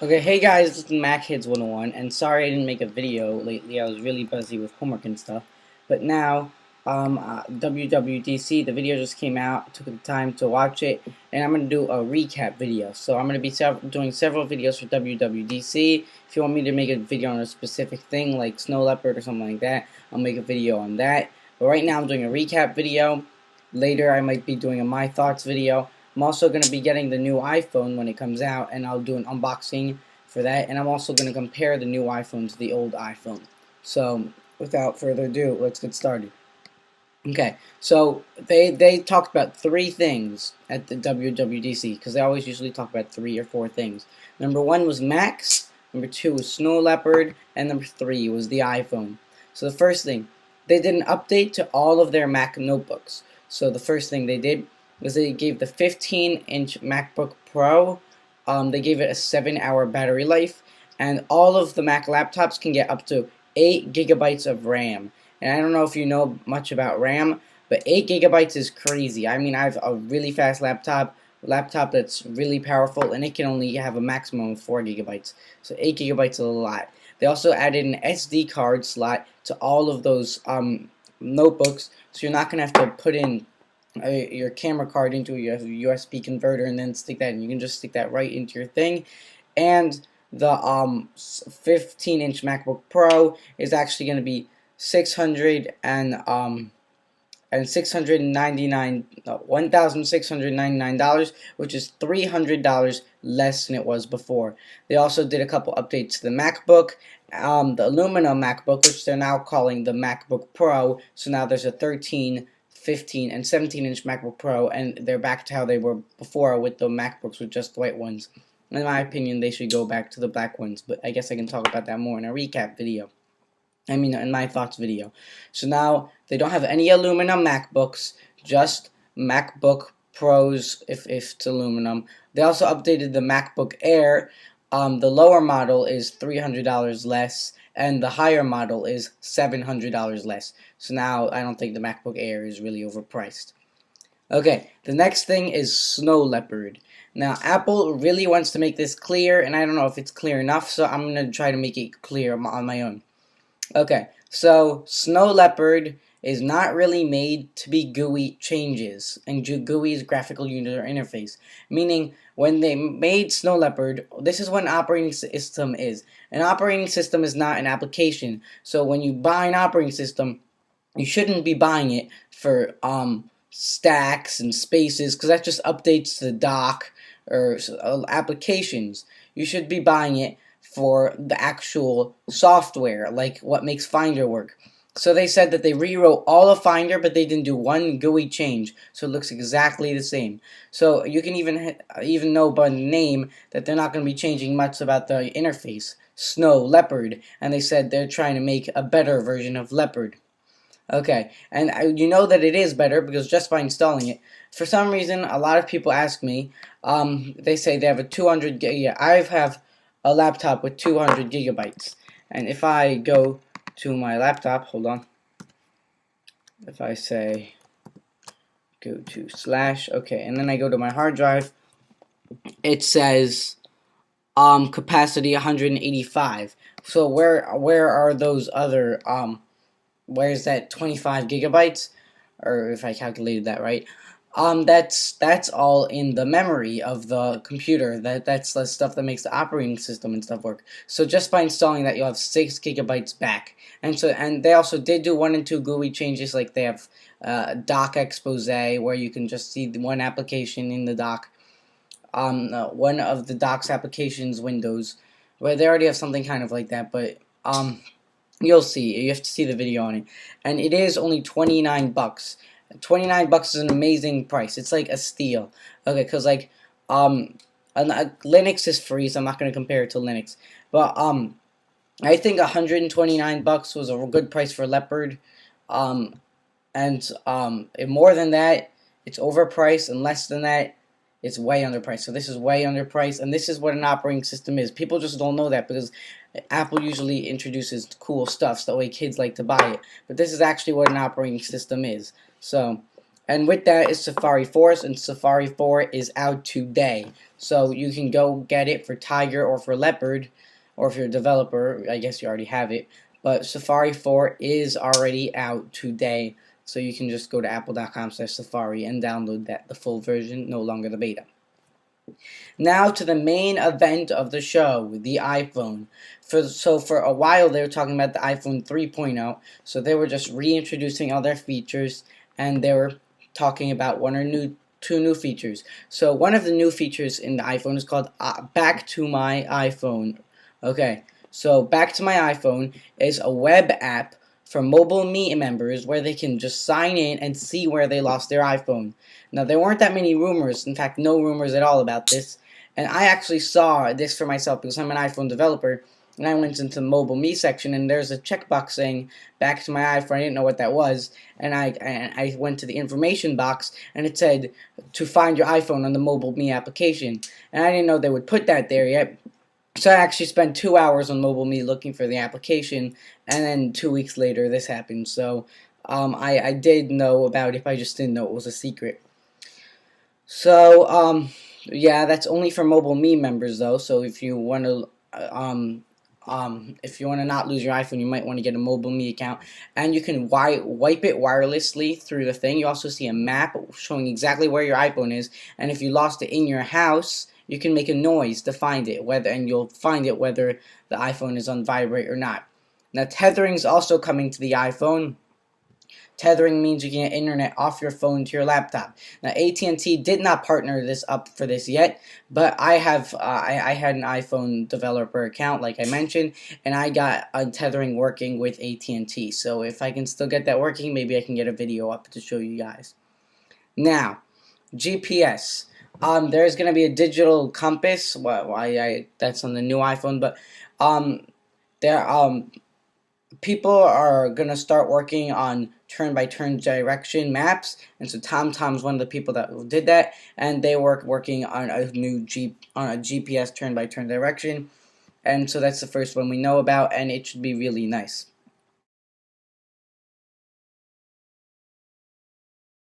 Okay, hey guys, this is MacKids 101, and sorry I didn't make a video lately. I was really busy with homework and stuff. But now, WWDC, the video just came out. I took the time to watch it, and I'm going to do a recap video. So I'm going to be doing several videos for WWDC. If you want me to make a video on a specific thing, like Snow Leopard or something like that, I'll make a video on that. But right now I'm doing a recap video. Later I might be doing a My Thoughts video. I'm also going to be getting the new iPhone when it comes out, and I'll do an unboxing for that. And I'm also going to compare the new iPhone to the old iPhone. So, without further ado, let's get started. Okay, so they talked about three things at the WWDC, because they always usually talk about 3 or 4 things. Number 1 was Macs, number 2 was Snow Leopard, and number 3 was the iPhone. So the first thing, they did an update to all of their Mac notebooks. So the first thing they did was they gave the 15-inch MacBook Pro, they gave it a 7-hour battery life, and all of the Mac laptops can get up to 8 gigabytes of RAM. And I don't know if you know much about RAM, but 8 gigabytes is crazy. I mean, I have a really fast laptop that's really powerful, and it can only have a maximum of 4 gigabytes. So 8 gigabytes is a lot. They also added an SD card slot to all of those notebooks, so you're not going to have to put in your camera card into a USB converter and then stick that in. You can just stick that right into your thing. And the 15-inch MacBook Pro is actually going to be $1,699, which is $300 less than it was before. They also did a couple updates to the MacBook, the aluminum MacBook, which they're now calling the MacBook Pro. So now there's a 13, 15, and 17-inch MacBook Pro, and they're back to how they were before with the MacBooks with just white ones. In my opinion, they should go back to the black ones, but I guess I can talk about that more in a recap video. I mean, in my thoughts video. So now, they don't have any aluminum MacBooks, just MacBook Pros if it's aluminum. They also updated the MacBook Air. The lower model is $300 less, and the higher model is $700 less. So now, I don't think the MacBook Air is really overpriced. Okay, the next thing is Snow Leopard. Now, Apple really wants to make this clear, and I don't know if it's clear enough, so I'm going to try to make it clear on my own. Okay, so Snow Leopard is not really made to be GUI changes, and GUI is graphical user interface, meaning when they made Snow Leopard, this is what an operating system is. An operating system is not an application, so when you buy an operating system, you shouldn't be buying it for stacks and spaces, because that just updates the dock or applications. You should be buying it for the actual software, like what makes Finder work. So they said that they rewrote all of Finder, but they didn't do one GUI change, so it looks exactly the same. So you can even know by the name that they're not going to be changing much about the interface. Snow Leopard, and they said they're trying to make a better version of Leopard. Okay, and you know that it is better because just by installing it. For some reason, a lot of people ask me, they say they have a 200 gig. Yeah, I have a laptop with 200 gigabytes. And if I go to my laptop, hold on. If I say go to / okay, and then I go to my hard drive, it says capacity 185. So where are those other where's that 25 gigabytes, or if I calculated that right? That's all in the memory of the computer. That's the stuff that makes the operating system and stuff work. So just by installing that, you'll have 6 gigabytes back. And they also did do 1 and 2 GUI changes, like they have dock expose, where you can just see one application in the dock. One of the dock's applications windows, where they already have something kind of like that, but you'll see. You have to see the video on it, and it is only $29. $29 is an amazing price. It's like a steal. Okay, because like Linux is free, so I'm not going to compare it to Linux. But I think $129 was a good price for Leopard. And more than that, it's overpriced, and less than that, it's way underpriced. So this is way underpriced, and this is what an operating system is. People just don't know that because Apple usually introduces cool stuff, so that way kids like to buy it. But this is actually what an operating system is. So And with that is Safari 4, and Safari 4 is out today. So you can go get it for Tiger or for Leopard, or if you're a developer, I guess you already have it. But Safari 4 is already out today. So you can just go to apple.com/Safari and download that, the full version, no longer the beta. Now to the main event of the show, the iPhone. So for a while they were talking about the iPhone 3.0, so they were just reintroducing all their features, and they were talking about two new features. So one of the new features in the iPhone is called Back to My iPhone. Okay, so Back to My iPhone is a web app for Mobile Me members where they can just sign in and see where they lost their iPhone. Now, there weren't that many rumors, in fact, no rumors at all about this, and I actually saw this for myself because I'm an iPhone developer, and I went into the Mobile Me section, and there's a checkbox saying, Back to my iPhone. I didn't know what that was, and I went to the information box, and it said, to find your iPhone on the Mobile Me application, and I didn't know they would put that there yet. So I actually spent 2 hours on Mobile Me looking for the application, and then 2 weeks later this happened. So I did know about it, but I just didn't know it was a secret. So yeah, that's only for Mobile Me members though. So if you want to not lose your iPhone, you might want to get a Mobile Me account, and you can wipe it wirelessly through the thing. You also see a map showing exactly where your iPhone is, and if you lost it in your house, you can make a noise to find it, and you'll find it whether the iPhone is on vibrate or not. Now, tethering is also coming to the iPhone. Tethering means you can get internet off your phone to your laptop. Now, AT&T did not partner this up for this yet, but I have I had an iPhone developer account, like I mentioned, and I got tethering working with AT&T. So if I can still get that working, maybe I can get a video up to show you guys. Now, GPS. There's going to be a digital compass. That's on the new iPhone, but people are going to start working on turn-by-turn direction maps, and so TomTom's one of the people that did that, and they working on a new GPS turn-by-turn direction, and so that's the first one we know about, and it should be really nice.